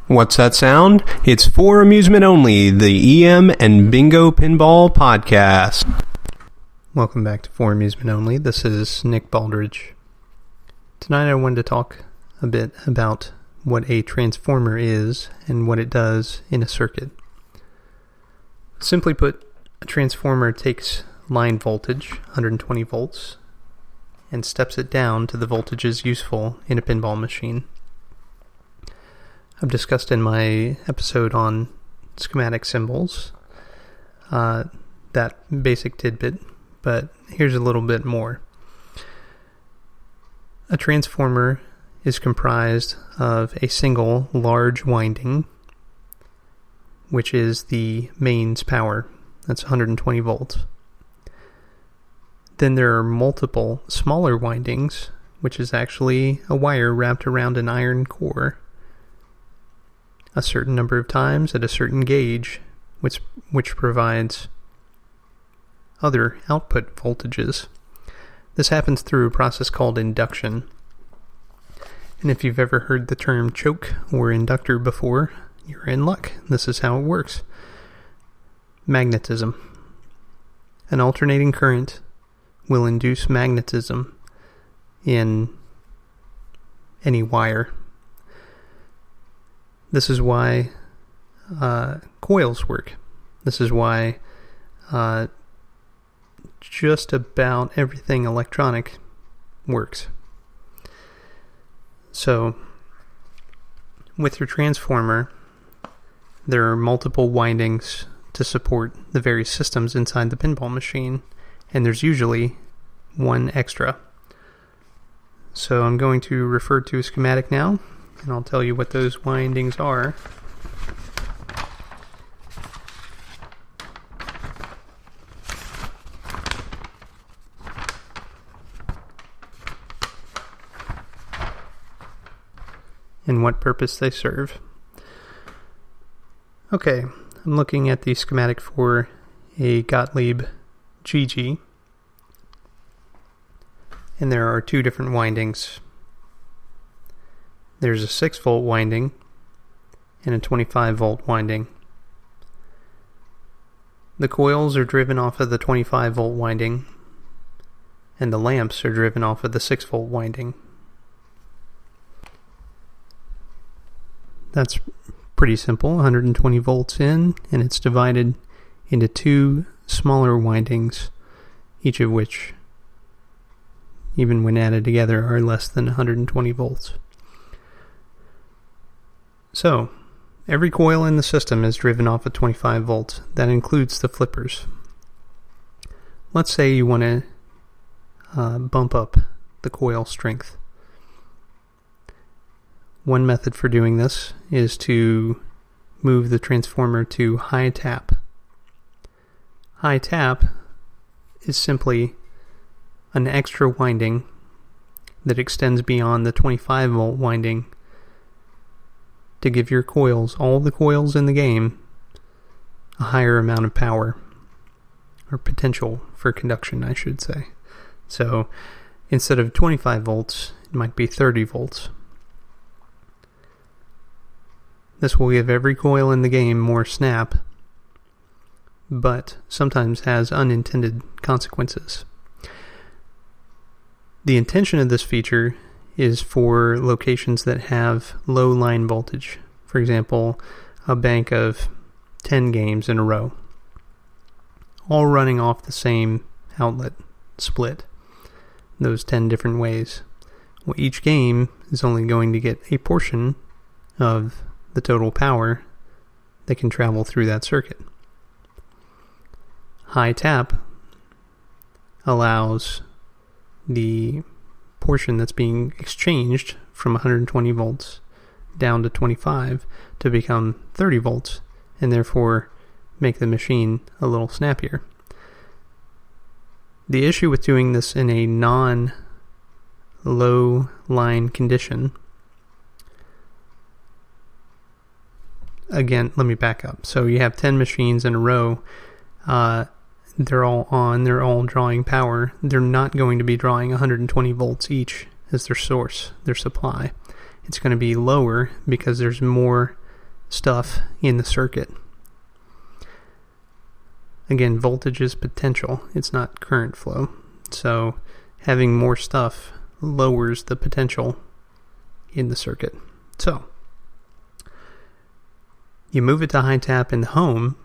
What's that sound? It's For Amusement Only, the EM and Bingo Pinball Podcast. Welcome back to For Amusement Only. This is Nick Baldridge. Tonight I wanted to talk a bit about what a transformer is and what it does in a circuit. Simply put, a transformer takes line voltage, 120 volts, and steps it down to the voltages useful in a pinball machine. I've discussed in my episode on schematic symbols that basic tidbit, but here's a little bit more. A transformer is comprised of a single large winding, which is the mains power. That's 120 volts. Then there are multiple smaller windings, which is actually a wire wrapped around an iron core a certain number of times at a certain gauge, which provides other output voltages. This happens through a process called induction. And if you've ever heard the term choke or inductor before, you're in luck. This is how it works. Magnetism. An alternating current will induce magnetism in any wire. This is why coils work. This is why just about everything electronic works. So, with your transformer, there are multiple windings to support the various systems inside the pinball machine, and there's usually one extra. So I'm going to refer to a schematic now, and I'll tell you what those windings are. And what purpose they serve. Okay, I'm looking at the schematic for a Gottlieb GG. And there are two different windings. There's a 6-volt winding and a 25-volt winding. The coils are driven off of the 25-volt winding, and the lamps are driven off of the 6-volt winding. That's pretty simple, 120 volts in, and it's divided into two smaller windings, each of which, even when added together, are less than 120 volts. So, every coil in the system is driven off of 25 volts. That includes the flippers. Let's say you want to bump up the coil strength. One method for doing this is to move the transformer to high tap. High tap is simply an extra winding that extends beyond the 25 volt winding to give your coils, all the coils in the game, a higher amount of power, or potential for conduction, I should say. So instead of 25 volts, it might be 30 volts. This will give every coil in the game more snap, but sometimes has unintended consequences. The intention of this feature is for locations that have low line voltage. For example, a bank of 10 games in a row, all running off the same outlet split, those 10 different ways. Well, each game is only going to get a portion of the total power that can travel through that circuit. High tap allows the portion that's being exchanged from 120 volts down to 25 to become 30 volts and therefore make the machine a little snappier. The issue with doing this in a non-low line condition, again, let me back up. So you have 10 machines in a row. They're all on, they're all drawing power. They're not going to be drawing 120 volts each as their source, their supply. It's going to be lower because there's more stuff in the circuit. Again, voltage is potential, it's not current flow. So having more stuff lowers the potential in the circuit. So you move it to high tap in the home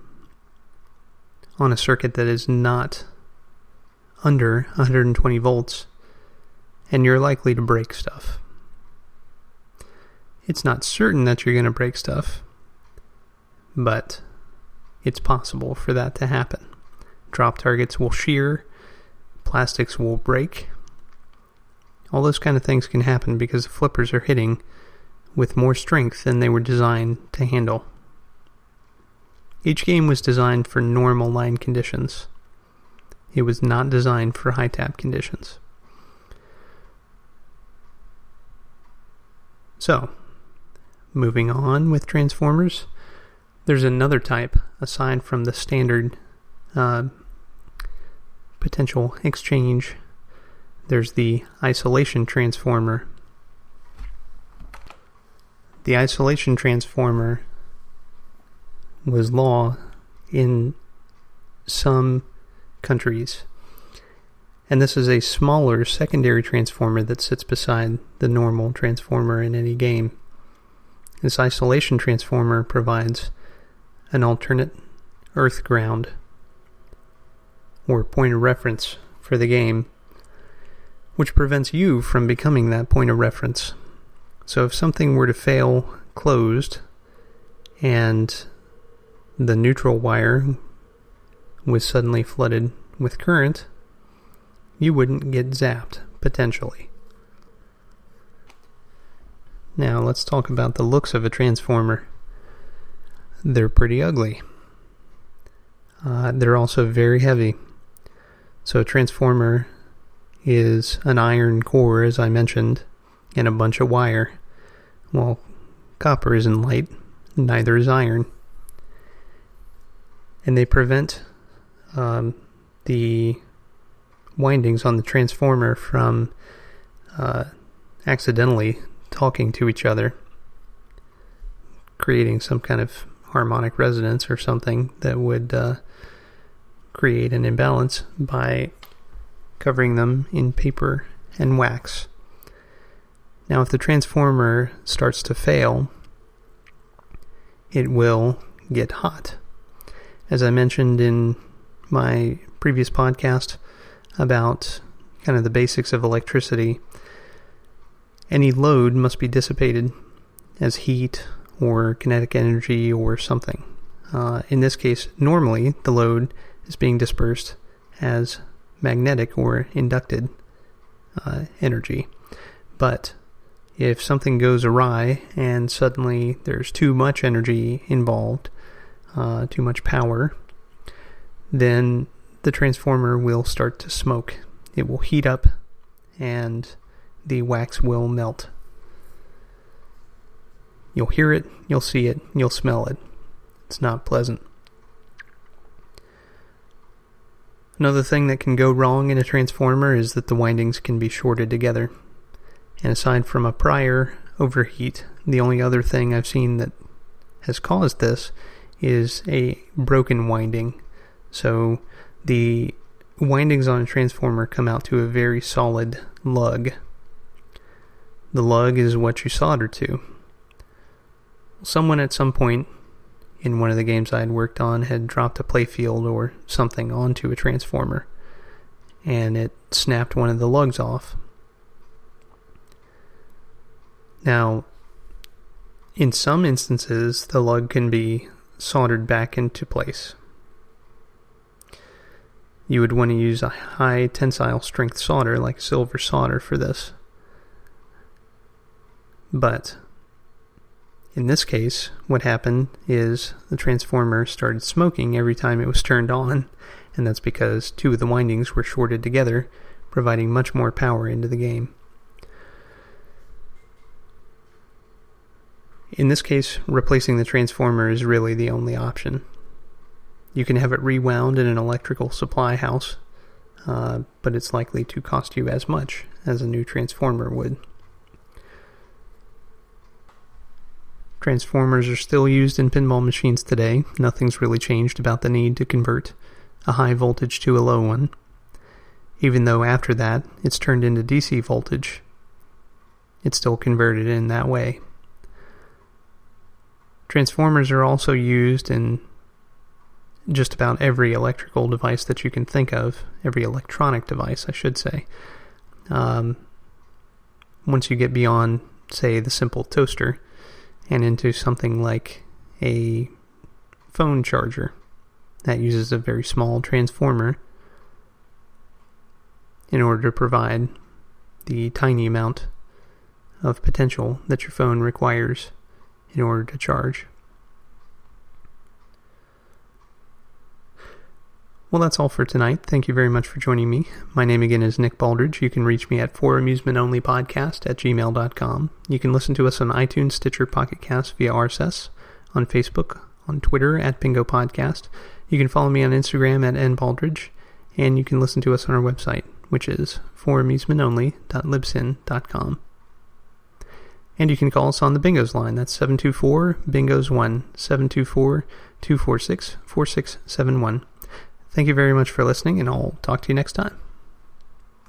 on a circuit that is not under 120 volts, and you're likely to break stuff. It's not certain that you're going to break stuff, but it's possible for that to happen. Drop targets will shear, plastics will break. All those kind of things can happen because the flippers are hitting with more strength than they were designed to handle. Each game was designed for normal line conditions. It was not designed for high tap conditions. So, moving on with transformers, there's another type aside from the standard potential exchange. There's the isolation transformer. The isolation transformer was law in some countries. And this is a smaller secondary transformer that sits beside the normal transformer in any game. This isolation transformer provides an alternate earth ground or point of reference for the game, which prevents you from becoming that point of reference. So if something were to fail closed and the neutral wire was suddenly flooded with current, you wouldn't get zapped, potentially. Now let's talk about the looks of a transformer. They're pretty ugly. They're also very heavy. So a transformer is an iron core, as I mentioned, and a bunch of wire. Well, copper isn't light, neither is iron. And they prevent the windings on the transformer from accidentally talking to each other, creating some kind of harmonic resonance or something that would create an imbalance by covering them in paper and wax. Now, if the transformer starts to fail, it will get hot. As I mentioned in my previous podcast about kind of the basics of electricity, any load must be dissipated as heat or kinetic energy or something. In this case, normally the load is being dispersed as magnetic or inducted energy. But if something goes awry and suddenly there's too much energy involved, too much power, then the transformer will start to smoke. It will heat up and the wax will melt. You'll hear it, you'll see it, you'll smell it. It's not pleasant. Another thing that can go wrong in a transformer is that the windings can be shorted together. And aside from a prior overheat, the only other thing I've seen that has caused this is a broken winding. So the windings on a transformer come out to a very solid lug. The lug is what you solder to. Someone at some point in one of the games I had worked on had dropped a playfield or something onto a transformer, and it snapped one of the lugs off. Now, in some instances, the lug can be soldered back into place. You would want to use a high tensile strength solder like silver solder for this. But in this case, what happened is the transformer started smoking every time it was turned on, and that's because two of the windings were shorted together, providing much more power into the game. In this case, replacing the transformer is really the only option. You can have it rewound in an electrical supply house, but it's likely to cost you as much as a new transformer would. Transformers are still used in pinball machines today. Nothing's really changed about the need to convert a high voltage to a low one, even though after that it's turned into DC voltage. It's still converted in that way. Transformers are also used in just about every electrical device that you can think of, every electronic device, I should say. Once you get beyond, say, the simple toaster and into something like a phone charger that uses a very small transformer in order to provide the tiny amount of potential that your phone requires in order to charge. Well, that's all for tonight. Thank you very much for joining me. My name again is Nick Baldridge. You can reach me at foramusementonlypodcast@gmail.com. You can listen to us on iTunes, Stitcher, Pocket Cast via RSS, on Facebook, on Twitter at Bingo Podcast. You can follow me on Instagram at nbaldridge, and you can listen to us on our website, which is foramusementonly.libsyn.com. And you can call us on the Bingos line. That's 724-BINGOS1, 724-246-4671. Thank you very much for listening, and I'll talk to you next time.